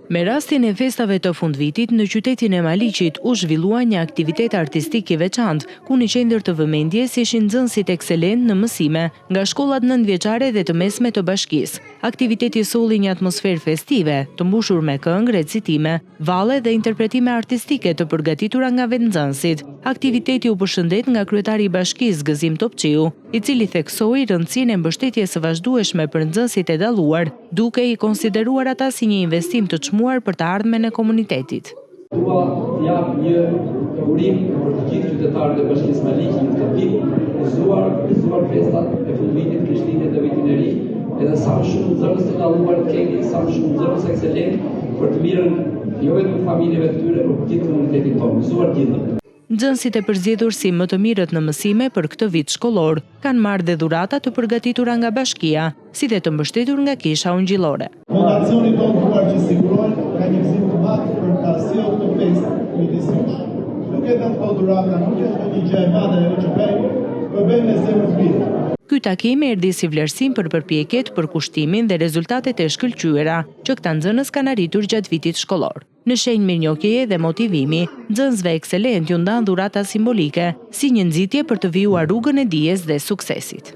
Me rastin e festave të fundvitit, në qytetin e Maliqit u zhvillua një aktivitet artistik i veçantë, ku në qendër të vëmendjes ishin nxënësit ekselent në mësime nga shkollat nëntëvjeçare dhe të mesme të bashkisë. Aktiviteti solli një atmosferë festive, të mbushur me këngë, recitime, valle dhe interpretime artistike të përgatitura nga vetë nxënësit. Aktiviteti u përshëndet nga kryetari i bashkisë Gëzim Topçiu, i cili theksoi rëndësinë e mbështetjes së vazhdueshme për nxënësit e dalluar, duke i konsideruar ata si një investim të çmuar për të ardhmen e komunitetit. Dua të jap një urim për të gjithë qytetarët e Bashkisë Maliqit këtë vit, gëzuar festat e fundvitit krishterë dhe vitin e ri, edhe sa më shumë nxënës të dalluar të keni, sa më shumë nxënës ekselent për të mirën jo vetëm familjeve të tyre, por për gjithë komunitetin tonë. Gëzuar gjithë. Nxënësit e përzgjedhur si më të mirët në mësime për këtë vit shkollor kanë marrë dhe dhurata të përgatitura nga bashkia, si dhe të mbështetur nga Kisha Ungjillore. Fondacioni tonë duar që sigurohet ka një gëzim të madh për ta sjellë këtë festë midisjush. Nuk e ka të dhurata, nuk është një gjë e madhe ajo që bëjmë, po bëjmë me zemër të mirë. Ky takim erdhi si vlerësim për përpjekjet për kushtimin dhe rezultatet e shkëlqyera që këta nxënës kanë arritur gjatë vitit shkollor. Në shenjë mirënjohjeje dhe motivimi, nxënësve ekselent ju ndan dhurata simbolike si një nxitje për të vijuar rrugën e dijes dhe suksesit.